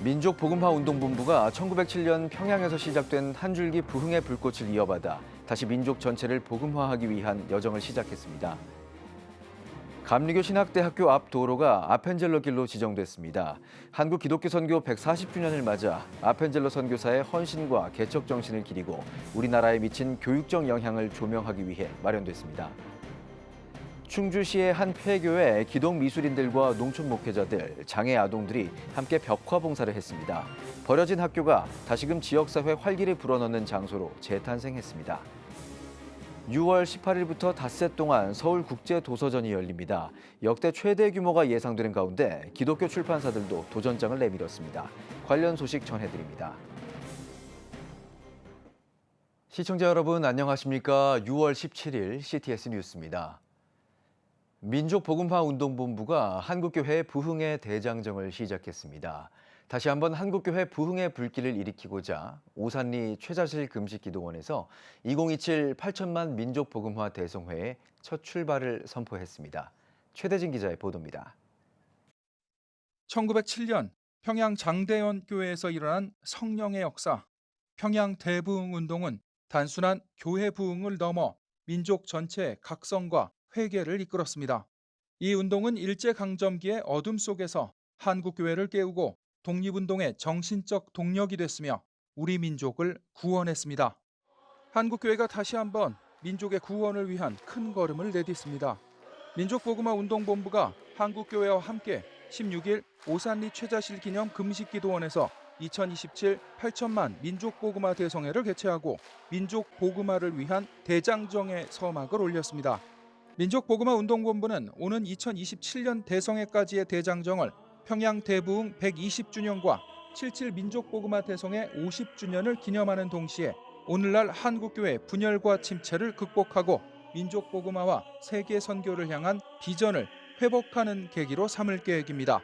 민족복음화운동본부가 1907년 평양에서 시작된 한 줄기 부흥의 불꽃을 이어받아 다시 민족 전체를 복음화하기 위한 여정을 시작했습니다. 감리교 신학대학교 앞 도로가 아펜젤러 길로 지정됐습니다. 한국 기독교 선교 140주년을 맞아 아펜젤러 선교사의 헌신과 개척 정신을 기리고 우리나라에 미친 교육적 영향을 조명하기 위해 마련됐습니다. 충주시의 한 폐교에 기독 미술인들과 농촌 목회자들, 장애 아동들이 함께 벽화 봉사를 했습니다. 버려진 학교가 다시금 지역사회 활기를 불어넣는 장소로 재탄생했습니다. 6월 18일부터 닷새 동안 서울국제도서전이 열립니다. 역대 최대 규모가 예상되는 가운데 기독교 출판사들도 도전장을 내밀었습니다. 관련 소식 전해드립니다. 시청자 여러분 안녕하십니까? 6월 17일 CTS 뉴스입니다. 민족복음화운동본부가 한국교회 부흥의 대장정을 시작했습니다. 다시 한번 한국교회 부흥의 불길을 일으키고자 오산리 최자실 금식기도원에서 2027 8천만 민족복음화 대성회의 첫 출발을 선포했습니다. 최대진 기자의 보도입니다. 1907년 평양 장대현 교회에서 일어난 성령의 역사, 평양 대부흥운동은 단순한 교회 부흥을 넘어 민족 전체의 각성과 회개를 이끌었습니다. 이 운동은 일제강점기의 어둠 속에서 한국교회를 깨우고 독립운동의 정신적 동력이 됐으며 우리 민족을 구원했습니다. 한국교회가 다시 한번 민족의 구원을 위한 큰 걸음을 내딛습니다. 민족복음화운동본부가 한국교회와 함께 16일 오산리 최자실 기념 금식기도원에서 2027 8천만 민족복음화 대성회를 개최하고 민족복음화를 위한 대장정의 서막을 올렸습니다. 민족복음화운동본부는 오는 2027년 대성회까지의 대장정을 평양 대부흥 120주년과 77 민족복음화 대성회 50주년을 기념하는 동시에 오늘날 한국교회 분열과 침체를 극복하고 민족복음화와 세계 선교를 향한 비전을 회복하는 계기로 삼을 계획입니다.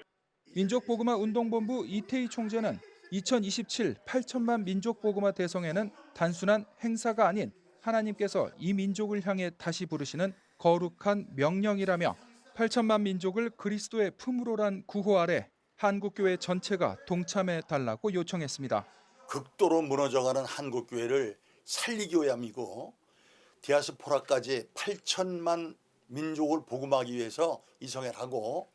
민족복음화운동본부 이태희 총재는 2027 8천만 민족복음화 대성회는 단순한 행사가 아닌 하나님께서 이 민족을 향해 다시 부르시는 거룩한 명령이라며 8천만 민족을 그리스도의 품으로란 구호 아래 한국교회 전체가 동참해 달라고 요청했습니다. 극도로 무너져가는 한국교회를 살리기 위함이고 디아스포라까지 8천만 민족을 복음하기 위해서 이 성회를 하고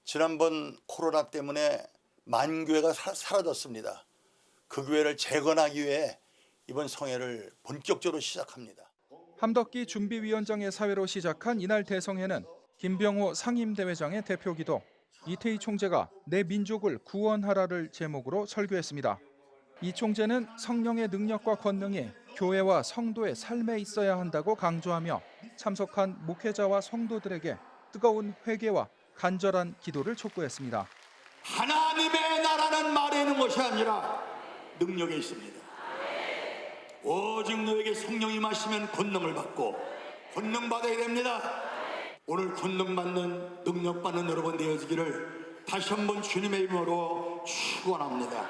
지난번 코로나 때문에 만 교회가 사라졌습니다. 그 교회를 재건하기 위해 이번 성회를 본격적으로 시작합니다. 함덕기 준비위원장의 사회로 시작한 이날 대성회는 김병호 상임대회장의 대표기도, 이태희 총재가 내 민족을 구원하라를 제목으로 설교했습니다. 이 총재는 성령의 능력과 권능이 교회와 성도의 삶에 있어야 한다고 강조하며 참석한 목회자와 성도들에게 뜨거운 회개와 간절한 기도를 촉구했습니다. 하나님의 나라는 말에 있는 것이 아니라 능력에 있습니다. 오직 너에게 성령이 임하시면 권능을 받고 권능 받아야 됩니다. 오늘 권능 받는 능력 받는 여러분 되어지기를 다시 한번 주님의 이름으로 축원합니다.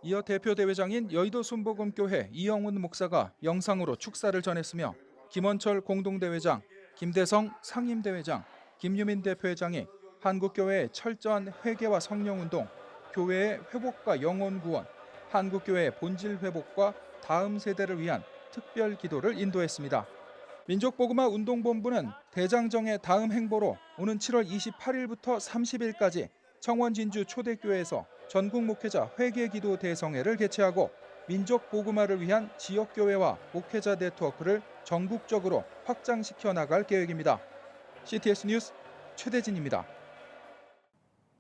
이어 대표 대회장인 여의도 순복음교회 이영훈 목사가 영상으로 축사를 전했으며 김원철 공동대회장, 김대성 상임대회장, 김유민 대표회장이 한국교회의 철저한 회개와 성령운동, 교회의 회복과 영혼구원, 한국교회의 본질 회복과 다음 세대를 위한 특별 기도를 인도했습니다. 민족복음화운동본부는 대장정의 다음 행보로 오는 7월 28일부터 30일까지 청원진주 초대교회에서 전국 목회자 회개기도 대성회를 개최하고 민족복음화를 위한 지역교회와 목회자 네트워크를 전국적으로 확장시켜 나갈 계획입니다. CTS 뉴스 최대진입니다.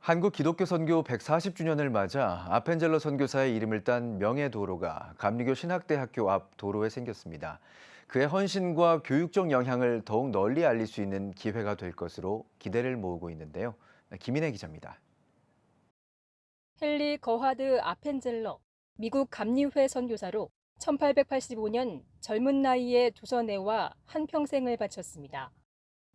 한국 기독교 선교 140주년을 맞아 아펜젤러 선교사의 이름을 딴 명예도로가 감리교 신학대학교 앞 도로에 생겼습니다. 그의 헌신과 교육적 영향을 더욱 널리 알릴 수 있는 기회가 될 것으로 기대를 모으고 있는데요. 김인혜 기자입니다. 헨리 거하드 아펜젤러, 미국 감리회 선교사로 1885년 젊은 나이에 조선애와 한평생을 바쳤습니다.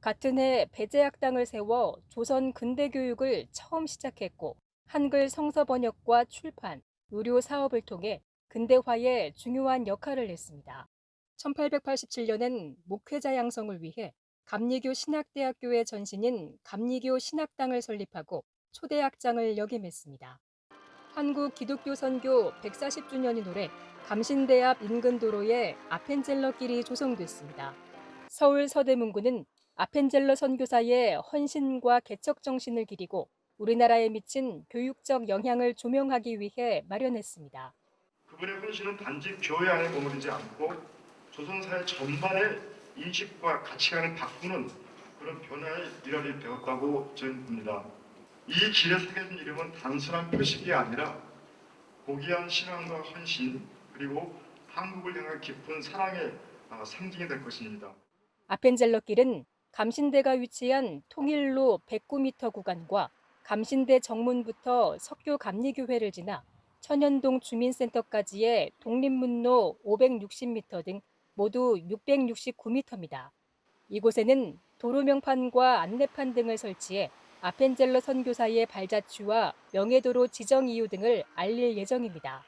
같은 해 배제학당을 세워 조선 근대 교육을 처음 시작했고 한글 성서 번역과 출판, 의료 사업을 통해 근대화에 중요한 역할을 했습니다. 1887년엔 목회자 양성을 위해 감리교 신학대학교의 전신인 감리교 신학당을 설립하고 초대학장을 역임했습니다. 한국 기독교 선교 140주년이 노래 감신대 앞 인근 도로에 아펜젤러 길이 조성됐습니다. 서울 서대문구는 아펜젤러 선교사의 헌신과 개척 정신을 기리고 우리나라에 미친 교육적 영향을 조명하기 위해 마련했습니다. 그분의 헌신은 단지 교회 안에 머무르지 않고 조선사회 전반의 인식과 가치관을 바꾸는 그런 변화의 일환이 되었다고 저는 봅니다. 이 길에 새겨진 이름은 단순한 표식이 아니라 고귀한 신앙과 헌신 그리고 한국을 향한 깊은 사랑의 상징이 될 것입니다. 아펜젤러 길은 감신대가 위치한 통일로 109m 구간과 감신대 정문부터 석교 감리교회를 지나 천연동 주민센터까지의 독립문로 560m 등 모두 669m입니다. 이곳에는 도로명판과 안내판 등을 설치해 아펜젤러 선교사의 발자취와 명예도로 지정 이유 등을 알릴 예정입니다.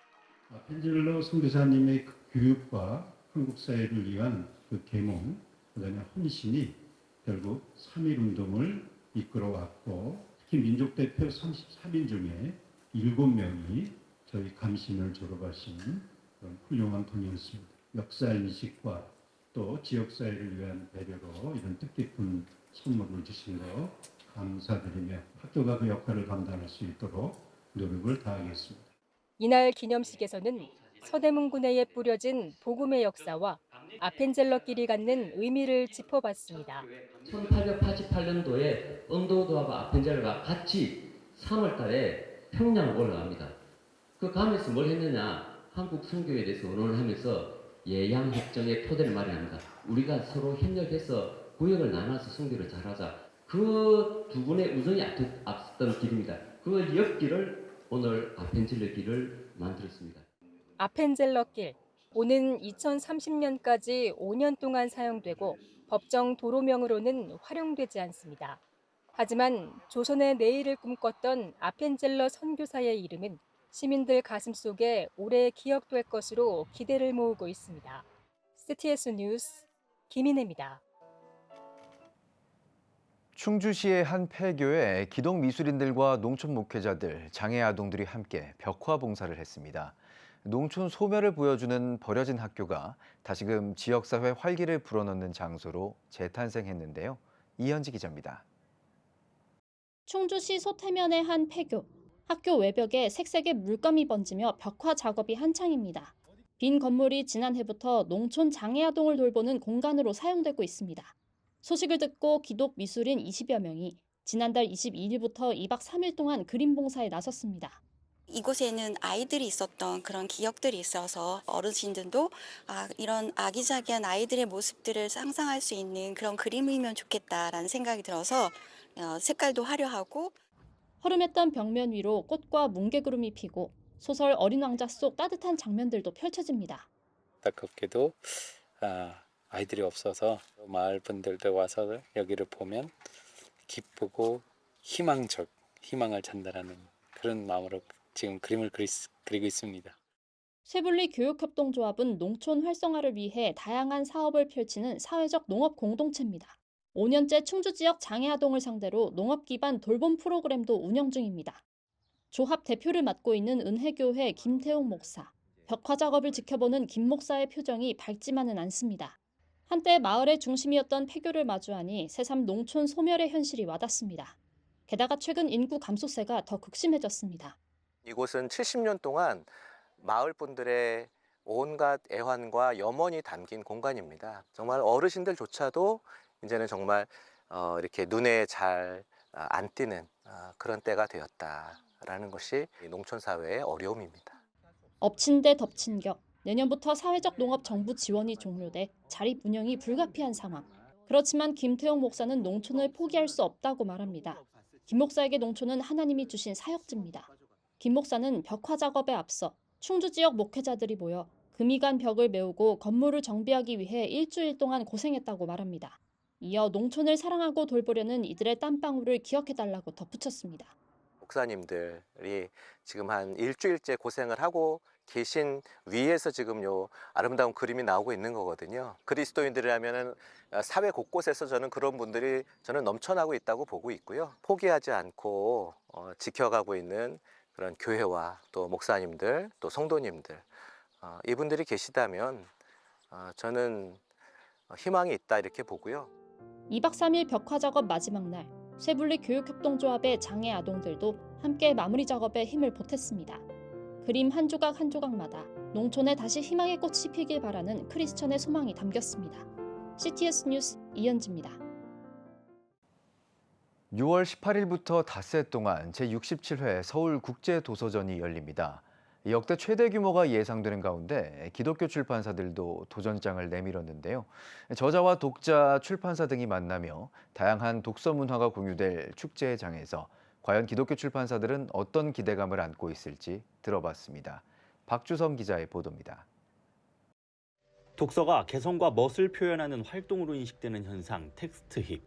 아펜젤러 선교사님의 그 교육과 한국 사회를 위한 그 계몽, 그다음에 헌신이 결국 3.1운동을 이끌어왔고 특히 민족대표 33인 중에 7명이 저희 감신을 졸업하신 그런 훌륭한 분이었습니다. 역사인식과 또 지역사회를 위한 배려로 이런 뜻깊은 선물을 주신 거 감사드리며 학교가 그 역할을 감당할 수 있도록 노력을 다하겠습니다. 이날 기념식에서는 서대문구 내에 뿌려진 복음의 역사와 아펜젤러 길이 갖는 의미를 짚어봤습니다. 1888년도에 언더우드와 아펜젤러가 같이 3월 달에 평양을 올라갑니다. 그 가면서 뭘 했느냐, 한국 선교에 대해서 언론을 하면서 예양협정의 토대를 마련합니다. 우리가 서로 협력해서 구역을 나눠서 선교를 잘하자. 그 두 분의 우정이 앞섰던 길입니다. 그 옆길을 오늘 아펜젤러 길을 만들었습니다. 아펜젤러 길, 오는 2030년까지 5년 동안 사용되고 법정 도로명으로는 활용되지 않습니다. 하지만 조선의 내일을 꿈꿨던 아펜젤러 선교사의 이름은 시민들 가슴속에 오래 기억될 것으로 기대를 모으고 있습니다. CTS 뉴스 김인혜입니다. 충주시의 한 폐교에 기독 미술인들과 농촌 목회자들, 장애 아동들이 함께 벽화 봉사를 했습니다. 농촌 소멸을 보여주는 버려진 학교가 다시금 지역사회 활기를 불어넣는 장소로 재탄생했는데요. 이현지 기자입니다. 충주시 소태면의 한 폐교. 학교 외벽에 색색의 물감이 번지며 벽화 작업이 한창입니다. 빈 건물이 지난해부터 농촌 장애 아동을 돌보는 공간으로 사용되고 있습니다. 소식을 듣고 기독 미술인 20여 명이 지난달 22일부터 2박 3일 동안 그림 봉사에 나섰습니다. 이곳에는 아이들이 있었던 그런 기억들이 있어서 어르신들도 이런 아기자기한 아이들의 모습들을 상상할 수 있는 그런 그림이면 좋겠다라는 생각이 들어서 색깔도 화려하고 허름했던 벽면 위로 꽃과 뭉게구름이 피고 소설 어린 왕자 속 따뜻한 장면들도 펼쳐집니다. 안타깝게도 아이들이 없어서 마을 분들도 와서 여기를 보면 기쁘고 희망을 전달하는 그런 마음으로 지금 그림을 그리고 있습니다. 쇠분리 교육협동조합은 농촌 활성화를 위해 다양한 사업을 펼치는 사회적 농업 공동체입니다. 5년째 충주 지역 장애 아동을 상대로 농업 기반 돌봄 프로그램도 운영 중입니다. 조합 대표를 맡고 있는 은혜교회 김태용 목사. 벽화 작업을 지켜보는 김 목사의 표정이 밝지만은 않습니다. 한때 마을의 중심이었던 폐교를 마주하니 새삼 농촌 소멸의 현실이 와닿습니다. 게다가 최근 인구 감소세가 더 극심해졌습니다. 이곳은 70년 동안 마을 분들의 온갖 애환과 염원이 담긴 공간입니다. 정말 어르신들조차도 이제는 정말 이렇게 눈에 잘 안 띄는 그런 때가 되었다라는 것이 농촌 사회의 어려움입니다. 엎친 데 덮친 격. 내년부터 사회적 농업 정부 지원이 종료돼 자립 운영이 불가피한 상황. 그렇지만 김태용 목사는 농촌을 포기할 수 없다고 말합니다. 김 목사에게 농촌은 하나님이 주신 사역지입니다. 김 목사는 벽화 작업에 앞서 충주 지역 목회자들이 모여 금이 간 벽을 메우고 건물을 정비하기 위해 일주일 동안 고생했다고 말합니다. 이어 농촌을 사랑하고 돌보려는 이들의 땀방울을 기억해달라고 덧붙였습니다. 목사님들이 지금 한 일주일째 고생을 하고 계신 위에서 지금 요 아름다운 그림이 나오고 있는 거거든요. 그리스도인들이라면은 사회 곳곳에서 저는 그런 분들이 저는 넘쳐나고 있다고 보고 있고요. 포기하지 않고 지켜가고 있는 그런 교회와 또 목사님들, 또 성도님들 이분들이 계시다면 저는 희망이 있다 이렇게 보고요. 2박 3일 벽화 작업 마지막 날, 쇠분리 교육협동조합의 장애 아동들도 함께 마무리 작업에 힘을 보탰습니다. 그림 한 조각 한 조각마다 농촌에 다시 희망의 꽃이 피길 바라는 크리스천의 소망이 담겼습니다. CTS 뉴스 이현지입니다. 6월 18일부터 닷새 동안 제67회 서울국제도서전이 열립니다. 역대 최대 규모가 예상되는 가운데 기독교 출판사들도 도전장을 내밀었는데요. 저자와 독자, 출판사 등이 만나며 다양한 독서 문화가 공유될 축제의 장에서 과연 기독교 출판사들은 어떤 기대감을 안고 있을지 들어봤습니다. 박주성 기자의 보도입니다. 독서가 개성과 멋을 표현하는 활동으로 인식되는 현상, 텍스트 힙.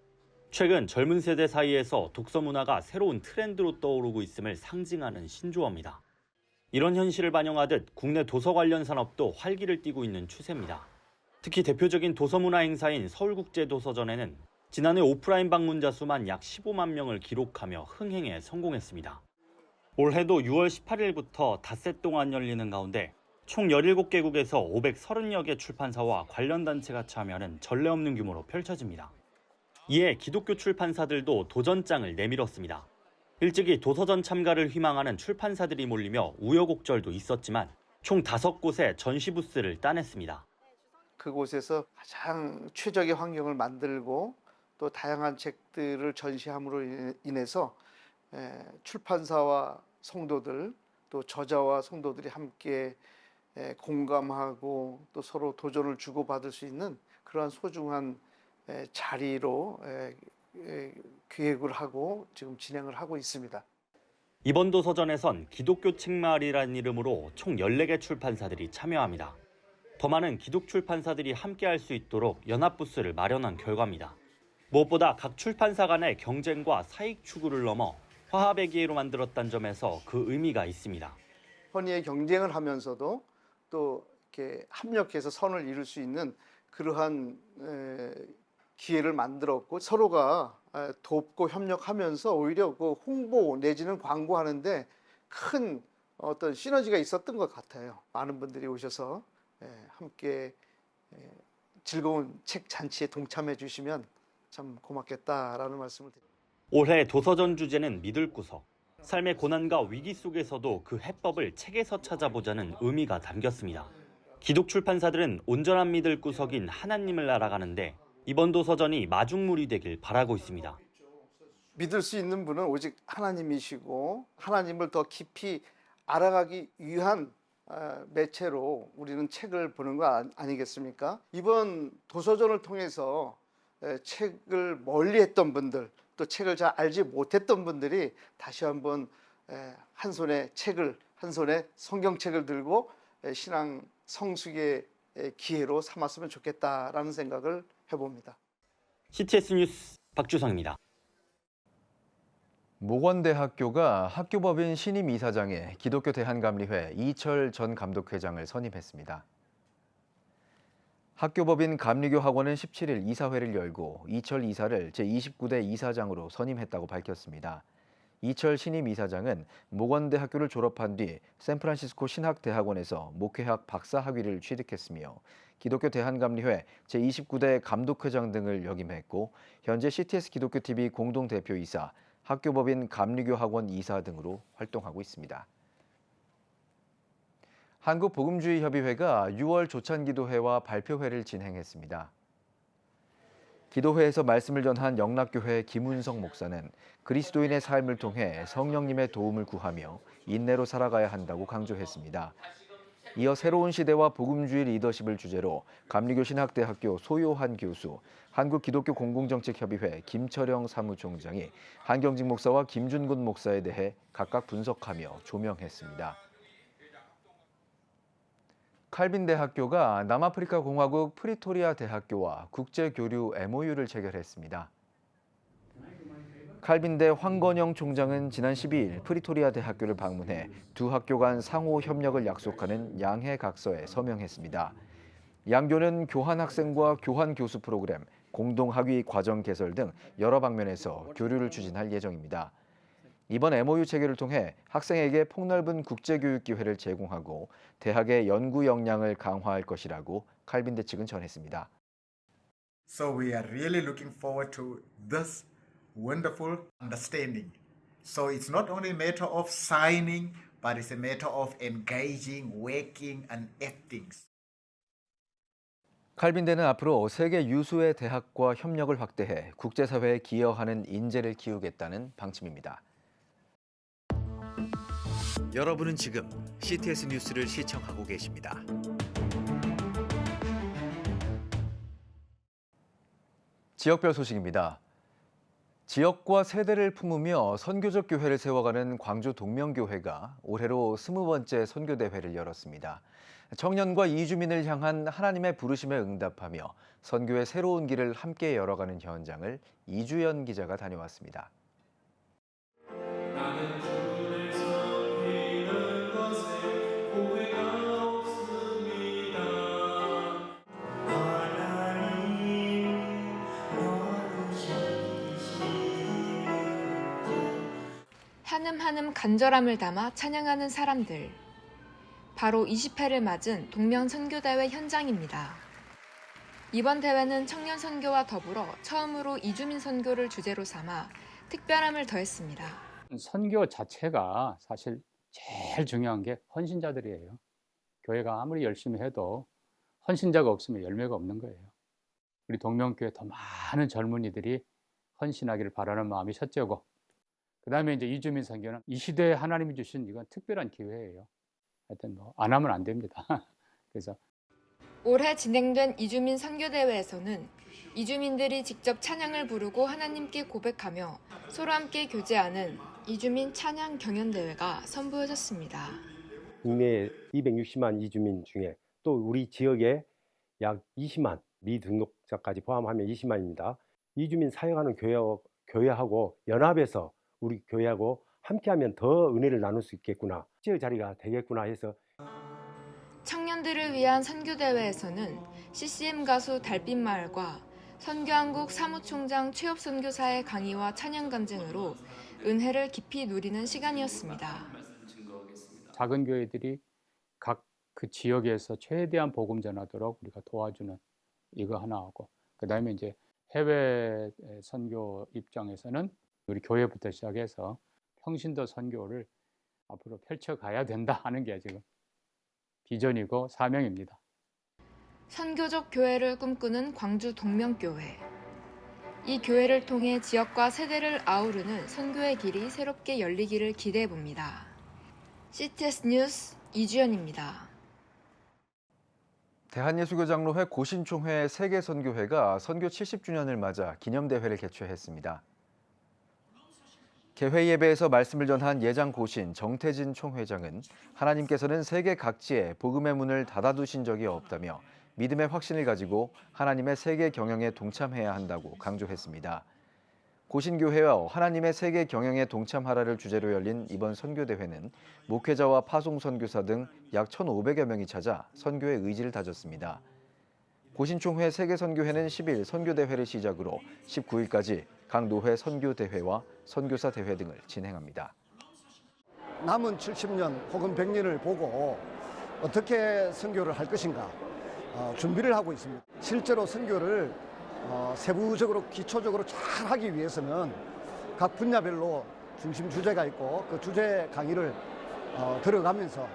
최근 젊은 세대 사이에서 독서 문화가 새로운 트렌드로 떠오르고 있음을 상징하는 신조어입니다. 이런 현실을 반영하듯 국내 도서 관련 산업도 활기를 띠고 있는 추세입니다. 특히 대표적인 도서문화 행사인 서울국제도서전에는 지난해 오프라인 방문자 수만 약 15만 명을 기록하며 흥행에 성공했습니다. 올해도 6월 18일부터 닷새 동안 열리는 가운데 총 17개국에서 530여 개 출판사와 관련 단체가 참여하는 전례 없는 규모로 펼쳐집니다. 이에 기독교 출판사들도 도전장을 내밀었습니다. 일찍이 도서전 참가를 희망하는 출판사들이 몰리며 우여곡절도 있었지만 총 5곳에 전시 부스를 따냈습니다. 그곳에서 가장 최적의 환경을 만들고 또 다양한 책들을 전시함으로 인해서 출판사와 성도들 또 저자와 성도들이 함께 공감하고 또 서로 도전을 주고받을 수 있는 그러한 소중한 자리로 기획을 하고 지금 진행을 하고 있습니다. 이번 도서전에선 기독교 책마을이라는 이름으로 총 14개 출판사들이 참여합니다. 더 많은 기독 출판사들이 함께할 수 있도록 연합 부스를 마련한 결과입니다. 무엇보다 각 출판사 간의 경쟁과 사익 추구를 넘어 화합의 기회로 만들었다는 점에서 그 의미가 있습니다. 선의의 경쟁을 하면서도 또 이렇게 합력해서 선을 이룰 수 있는 그러한 기회를 만들었고 서로가 돕고 협력하면서 오히려 그 홍보 내지는 광고하는데 큰 어떤 시너지가 있었던 것 같아요. 많은 분들이 오셔서 함께 즐거운 책 잔치에 동참해 주시면 참 고맙겠다라는 말씀을 드립니다. 올해 도서전 주제는 믿을 구석. 삶의 고난과 위기 속에서도 그 해법을 책에서 찾아보자는 의미가 담겼습니다. 기독 출판사들은 온전한 믿을 구석인 하나님을 알아가는데 이번 도서전이 마중물이 되길 바라고 있습니다. 믿을 수 있는 분은 오직 하나님이시고 하나님을 더 깊이 알아가기 위한 매체로 우리는 책을 보는 거 아니겠습니까? 이번 도서전을 통해서 책을 멀리했던 분들 또 책을 잘 알지 못했던 분들이 다시 한번 한 손에 책을 한 손에 성경책을 들고 신앙 성숙의 기회로 삼았으면 좋겠다라는 생각을 해봅니다. CTS 뉴스 박주성입니다. 모건대학교가 학교법인 신임 이사장에 기독교 대한감리회 이철 전 감독회장을 선임했습니다. 학교법인 감리교 학원은 17일 이사회를 열고 이철 이사를 제29대 이사장으로 선임했다고 밝혔습니다. 이철 신임 이사장은 모건대학교를 졸업한 뒤 샌프란시스코 신학대학원에서 목회학 박사 학위를 취득했으며 기독교 대한감리회 제29대 감독회장 등을 역임했고 현재 CTS 기독교TV 공동대표이사, 학교법인 감리교 학원 이사 등으로 활동하고 있습니다. 한국복음주의협의회가 6월 조찬기도회와 발표회를 진행했습니다. 기도회에서 말씀을 전한 영락교회 김운성 목사는 그리스도인의 삶을 통해 성령님의 도움을 구하며 인내로 살아가야 한다고 강조했습니다. 이어 새로운 시대와 복음주의 리더십을 주제로 감리교 신학대학교 소요한 교수, 한국기독교공공정책협의회 김철영 사무총장이 한경직 목사와 김준곤 목사에 대해 각각 분석하며 조명했습니다. 칼빈 대학교가 남아프리카 공화국 프리토리아 대학교와 국제교류 MOU를 체결했습니다. 칼빈대 황건영 총장은 지난 12일 프리토리아 대학교를 방문해 두 학교 간 상호 협력을 약속하는 양해 각서에 서명했습니다. 양교는 교환 학생과 교환 교수 프로그램, 공동 학위 과정 개설 등 여러 방면에서 교류를 추진할 예정입니다. 이번 MOU 체결을 통해 학생에게 폭넓은 국제교육 기회를 제공하고 대학의 연구 역량을 강화할 것이라고 칼빈대 측은 전했습니다. So we are really looking forward to this wonderful understanding. So it's not only a matter of signing, but it's a matter of engaging, working, and acting. 칼빈대는 앞으로 세계 유수의 대학과 협력을 확대해 국제사회에 기여하는 인재를 키우겠다는 방침입니다. 여러분은 지금 CTS 뉴스를 시청하고 계십니다. 지역별 소식입니다. 지역과 세대를 품으며 선교적 교회를 세워가는 광주 동명교회가 올해로 20번째 선교대회를 열었습니다. 청년과 이주민을 향한 하나님의 부르심에 응답하며 선교의 새로운 길을 함께 열어가는 현장을 이주연 기자가 다녀왔습니다. 한음한음 간절함을 담아 찬양하는 사람들. 바로 20회를 맞은 동명선교대회 현장입니다. 이번 대회는 청년 선교와 더불어 처음으로 이주민 선교를 주제로 삼아 특별함을 더했습니다. 선교 자체가 사실 제일 중요한 게 헌신자들이에요. 교회가 아무리 열심히 해도 헌신자가 없으면 열매가 없는 거예요. 우리 동명교회 더 많은 젊은이들이 헌신하기를 바라는 마음이 첫째고, 그 다음에 이제 이주민 선교는 이 시대에 하나님이 주신 이건 특별한 기회예요. 하여튼 안 하면 안 됩니다. 그래서 올해 진행된 이주민 선교대회에서는 이주민들이 직접 찬양을 부르고 하나님께 고백하며 서로 함께 교제하는 이주민 찬양 경연대회가 선보여졌습니다. 국내 260만 이주민 중에 또 우리 지역에 약 20만 미등록자까지 포함하면 20만입니다. 이주민 사역하는 교회하고 연합해서 우리 교회하고 함께하면 더 은혜를 나눌 수 있겠구나, 지역 자리가 되겠구나 해서. 청년들을 위한 선교대회에서는 CCM 가수 달빛마을과 선교한국 사무총장 최엽 선교사의 강의와 찬양 간증으로 은혜를 깊이 누리는 시간이었습니다. 작은 교회들이 각 그 지역에서 최대한 복음 전하도록 우리가 도와주는 이거 하나 하고, 그 다음에 이제 해외 선교 입장에서는 우리 교회부터 시작해서 평신도 선교를 앞으로 펼쳐가야 된다 하는 게 지금 비전이고 사명입니다. 선교적 교회를 꿈꾸는 광주 동명교회. 이 교회를 통해 지역과 세대를 아우르는 선교의 길이 새롭게 열리기를 기대해봅니다. CTS 뉴스 이주연입니다. 대한예수교장로회 고신총회 세계선교회가 선교 70주년을 맞아 기념대회를 개최했습니다. 개회 예배에서 말씀을 전한 예장 고신 정태진 총회장은 하나님께서는 세계 각지에 복음의 문을 닫아두신 적이 없다며 믿음의 확신을 가지고 하나님의 세계 경영에 동참해야 한다고 강조했습니다. 고신교회와 하나님의 세계 경영에 동참하라를 주제로 열린 이번 선교대회는 목회자와 파송선교사 등 약 1,500여 명이 찾아 선교의 의지를 다졌습니다. 고신총회 세계선교회는 10일 선교대회를 시작으로 19일까지 각 노회 선교대회와 선교사 대회 등을 진행합니다. 남은 70년 혹은 100년을 보고 어떻게 선교를 할 것인가 준비를 하고 있습니다. 실제로 선교를 세부적으로 기초적으로 잘 하기 위해서는 각 분야별로 중심 주제가 있고 그 주제 강의를 들어가면서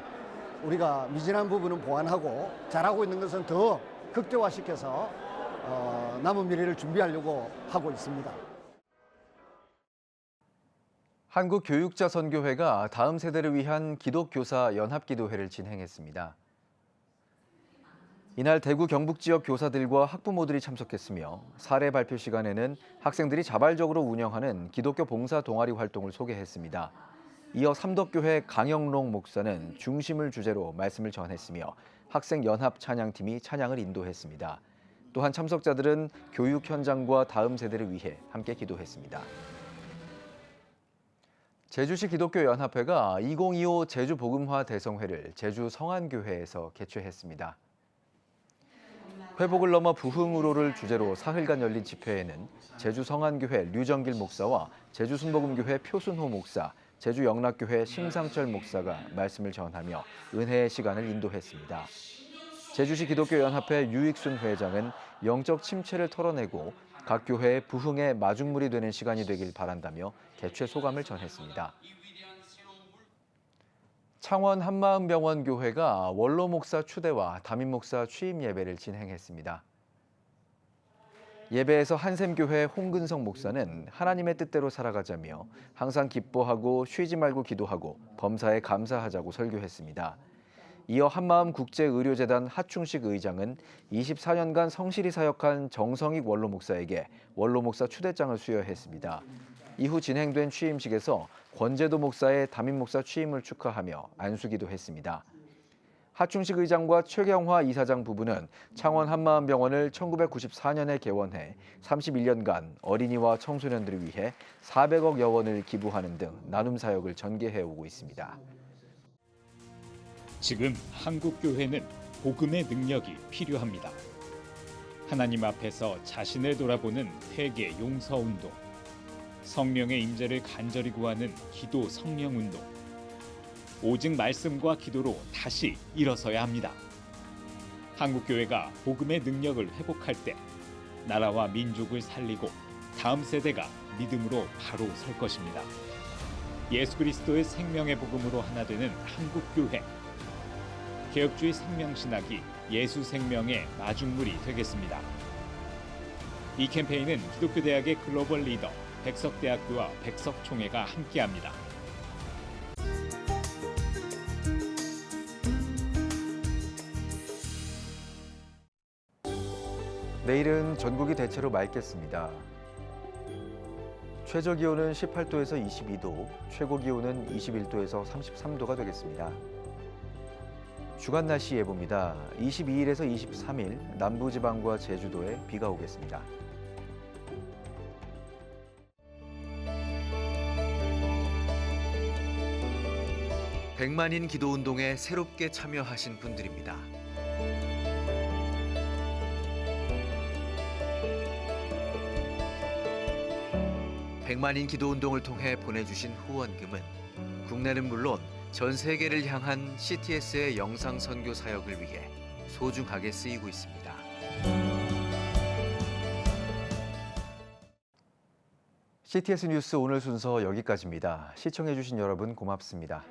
우리가 미진한 부분은 보완하고 잘하고 있는 것은 더 극대화시켜서 남은 미래를 준비하려고 하고 있습니다. 한국교육자선교회가 다음 세대를 위한 기독교사 연합기도회를 진행했습니다. 이날 대구 경북 지역 교사들과 학부모들이 참석했으며 사례 발표 시간에는 학생들이 자발적으로 운영하는 기독교 봉사 동아리 활동을 소개했습니다. 이어 삼덕교회 강영록 목사는 중심을 주제로 말씀을 전했으며 학생연합 찬양팀이 찬양을 인도했습니다. 또한 참석자들은 교육 현장과 다음 세대를 위해 함께 기도했습니다. 제주시 기독교연합회가 2025 제주복음화 대성회를 제주 성안교회에서 개최했습니다. 회복을 넘어 부흥으로를 주제로 사흘간 열린 집회에는 제주 성안교회 류정길 목사와 제주 순복음교회 표순호 목사, 제주 영락교회 심상철 목사가 말씀을 전하며 은혜의 시간을 인도했습니다. 제주시 기독교연합회 유익순 회장은 영적 침체를 털어내고 각 교회의 부흥의 마중물이 되는 시간이 되길 바란다며 개최 소감을 전했습니다. 창원 한마음병원 교회가 원로 목사 추대와 담임 목사 취임 예배를 진행했습니다. 예배에서 한샘교회 홍근성 목사는 하나님의 뜻대로 살아가자며 항상 기뻐하고 쉬지 말고 기도하고 범사에 감사하자고 설교했습니다. 이어 한마음 국제의료재단 하충식 의장은 24년간 성실히 사역한 정성익 원로 목사에게 원로 목사 추대장을 수여했습니다. 이후 진행된 취임식에서 권재도 목사의 담임 목사 취임을 축하하며 안수기도 했습니다. 하충식 의장과 최경화 이사장 부부는 창원 한마음병원을 1994년에 개원해 31년간 어린이와 청소년들을 위해 400억여 원을 기부하는 등 나눔 사역을 전개해 오고 있습니다. 지금 한국 교회는 복음의 능력이 필요합니다. 하나님 앞에서 자신을 돌아보는 회개 용서 운동, 성령의 임재를 간절히 구하는 기도 성령 운동, 오직 말씀과 기도로 다시 일어서야 합니다. 한국 교회가 복음의 능력을 회복할 때 나라와 민족을 살리고 다음 세대가 믿음으로 바로 설 것입니다. 예수 그리스도의 생명의 복음으로 하나 되는 한국 교회. 개혁주의 생명신학이 예수 생명의 마중물이 되겠습니다. 이 캠페인은 기독교대학의 글로벌 리더 백석대학교와 백석총회가 함께합니다. 내일은 전국이 대체로 맑겠습니다. 최저 기온은 18도에서 22도, 최고 기온은 21도에서 33도가 되겠습니다. 주간 날씨 예보입니다. 22일에서 23일 남부지방과 제주도에 비가 오겠습니다. 백만인 기도운동에 새롭게 참여하신 분들입니다. 백만인 기도운동을 통해 보내주신 후원금은 국내는 물론 전 세계를 향한 CTS의 영상 선교 사역을 위해 소중하게 쓰이고 있습니다. CTS 뉴스 오늘 순서 여기까지입니다. 시청해주신 여러분 고맙습니다.